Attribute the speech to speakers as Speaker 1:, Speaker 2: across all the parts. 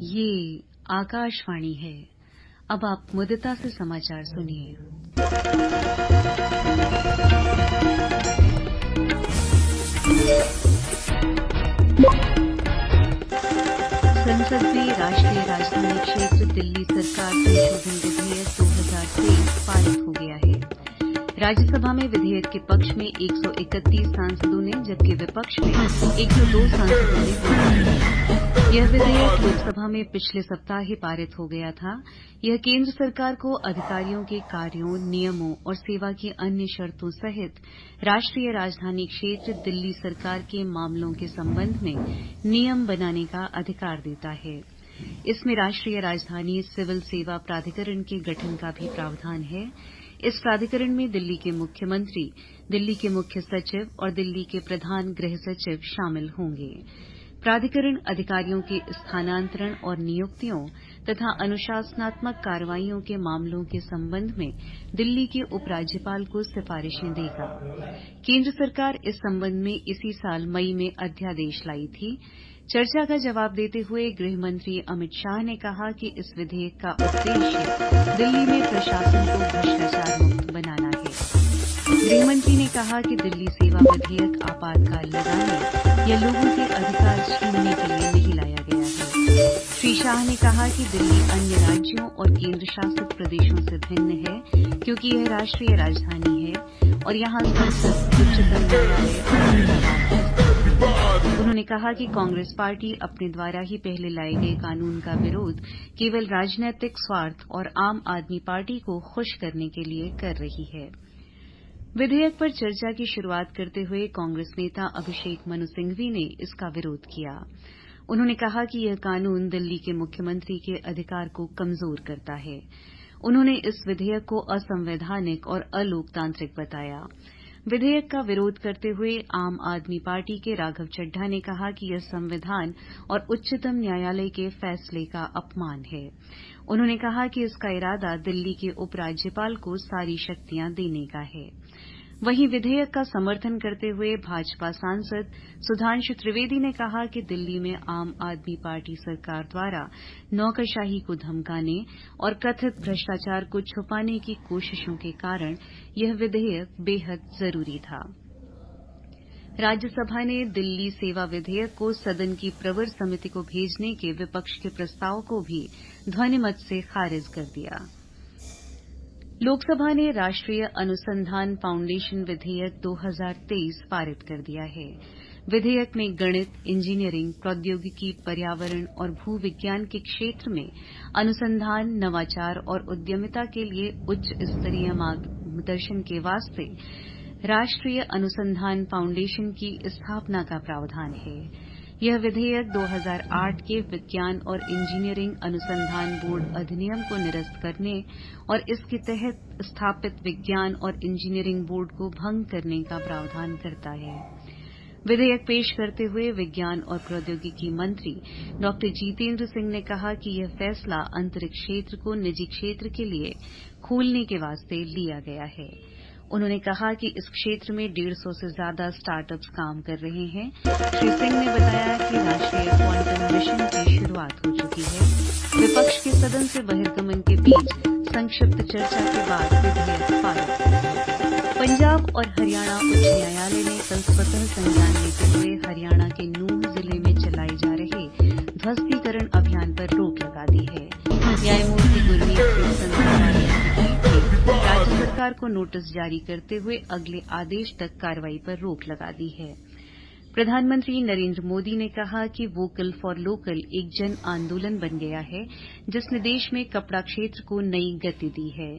Speaker 1: ये आकाशवाणी है। अब आप मुद्दता से समाचार सुनिए। संसद में राष्ट्रीय राजधानी क्षेत्र दिल्ली सरकार संशोधन विधेयक 2023 पारित हो गया है। राज्यसभा में विधेयक के पक्ष में 131 सांसदों ने जबकि विपक्ष में 102 सांसदों ने वोट दिया। यह विधेयक लोकसभा में पिछले सप्ताह ही पारित हो गया था। यह केंद्र सरकार को अधिकारियों के कार्यों, नियमों और सेवा की अन्य शर्तों सहित राष्ट्रीय राजधानी क्षेत्र दिल्ली सरकार के मामलों के संबंध में नियम बनाने का अधिकार देता है। इसमें राष्ट्रीय राजधानी सिविल सेवा प्राधिकरण के गठन का भी प्रावधान है। इस प्राधिकरण में दिल्ली के मुख्यमंत्री, दिल्ली के मुख्य सचिव और दिल्ली के प्रधान गृह सचिव शामिल होंगे। प्राधिकरण अधिकारियों के स्थानांतरण और नियुक्तियों तथा अनुशासनात्मक कार्रवाइयों के मामलों के संबंध में दिल्ली के उपराज्यपाल को सिफारिशें देगा। केंद्र सरकार इस संबंध में इसी साल मई में अध्यादेश लाई थी। चर्चा का जवाब देते हुए गृह मंत्री अमित शाह ने कहा कि इस विधेयक का उद्देश्य दिल्ली में प्रशासन को भ्रष्टाचार मुक्त बनाना है। गृह मंत्री ने कहा कि दिल्ली सेवा विधेयक आपातकाल लगाने या लोगों के अधिकार छीनने के लिए नहीं लाया गया है। श्री शाह ने कहा कि दिल्ली अन्य राज्यों और केंद्र शासित प्रदेशों से भिन्न है क्योंकि यह राष्ट्रीय राजधानी है और यहां संसद, उच्चतम न्यायालय। उन्होंने कहा कि कांग्रेस पार्टी अपने द्वारा ही पहले लाए गए कानून का विरोध केवल राजनीतिक स्वार्थ और आम आदमी पार्टी को खुश करने के लिए कर रही है। विधेयक पर चर्चा की शुरुआत करते हुए कांग्रेस नेता अभिषेक मनु सिंघवी ने इसका विरोध किया। उन्होंने कहा कि यह कानून दिल्ली के मुख्यमंत्री के अधिकार को कमजोर करता है। उन्होंने इस विधेयक को असंवैधानिक और अलोकतांत्रिक बताया। विधेयक का विरोध करते हुए आम आदमी पार्टी के राघव चड्ढा ने कहा कि यह संविधान और उच्चतम न्यायालय के फैसले का अपमान है। उन्होंने कहा कि इसका इरादा दिल्ली के उपराज्यपाल को सारी शक्तियां देने का है। वहीं विधेयक का समर्थन करते हुए भाजपा सांसद सुधांशु त्रिवेदी ने कहा कि दिल्ली में आम आदमी पार्टी सरकार द्वारा नौकरशाही को धमकाने और कथित भ्रष्टाचार को छुपाने की कोशिशों के कारण यह विधेयक बेहद जरूरी था। राज्यसभा ने दिल्ली सेवा विधेयक को सदन की प्रवर समिति को भेजने के विपक्ष के प्रस्ताव को भी ध्वनिमत से खारिज कर दिया। लोकसभा ने राष्ट्रीय अनुसंधान फाउंडेशन विधेयक 2023 पारित कर दिया है। विधेयक में गणित, इंजीनियरिंग, प्रौद्योगिकी, पर्यावरण और भू विज्ञान के क्षेत्र में अनुसंधान, नवाचार और उद्यमिता के लिए उच्च स्तरीय मार्गदर्शन के वास्ते राष्ट्रीय अनुसंधान फाउंडेशन की स्थापना का प्रावधान है। यह विधेयक 2008 के विज्ञान और इंजीनियरिंग अनुसंधान बोर्ड अधिनियम को निरस्त करने और इसके तहत स्थापित विज्ञान और इंजीनियरिंग बोर्ड को भंग करने का प्रावधान करता है। विधेयक पेश करते हुए विज्ञान और प्रौद्योगिकी मंत्री डॉ जितेंद्र सिंह ने कहा कि यह फैसला अंतरिक्ष क्षेत्र को निजी क्षेत्र के लिए खोलने के वास्ते लिया गया है। उन्होंने कहा कि इस क्षेत्र में 150 से ज्यादा स्टार्टअप्स काम कर रहे हैं। श्री सिंह ने बताया कि राष्ट्रीय क्वांटम मिशन की शुरुआत हो चुकी है। विपक्ष के सदन से बहिर्गमन के बीच संक्षिप्त चर्चा के बाद विधेयक पारित हो गया। पंजाब और हरियाणा उच्च न्यायालय ने कल स्वतः संज्ञान लेते हुए हरियाणा के नूंह जिले में चलाए जा रहे ध्वस्तीकरण अभियान पर रोक लगा दी है। न्यायमूर्ति गुरमीत सिंह संधावालिया की पीठ ने राज्य सरकार को नोटिस जारी करते हुए अगले आदेश तक कार्रवाई पर रोक लगा दी है। प्रधानमंत्री नरेंद्र मोदी ने कहा कि वोकल फॉर लोकल एक जन आंदोलन बन गया है जिसने देश में कपड़ा क्षेत्र को नई गति दी है।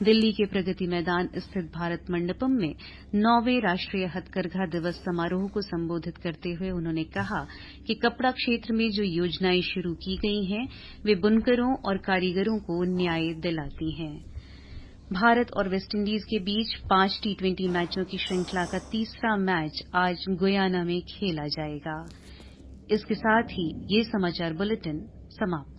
Speaker 1: दिल्ली के प्रगति मैदान स्थित भारत मंडपम में 9वें राष्ट्रीय हथकरघा दिवस समारोह को संबोधित करते हुए उन्होंने कहा कि कपड़ा क्षेत्र में जो योजनाएं शुरू की गई हैं वे बुनकरों और कारीगरों को न्याय दिलाती हैं। भारत और वेस्टइंडीज के बीच 5 T20 मैचों की श्रृंखला का तीसरा मैच आज गुयाना में खेला जाएगा। इसके साथ ही ये समाचार बुलेटिन समाप्त।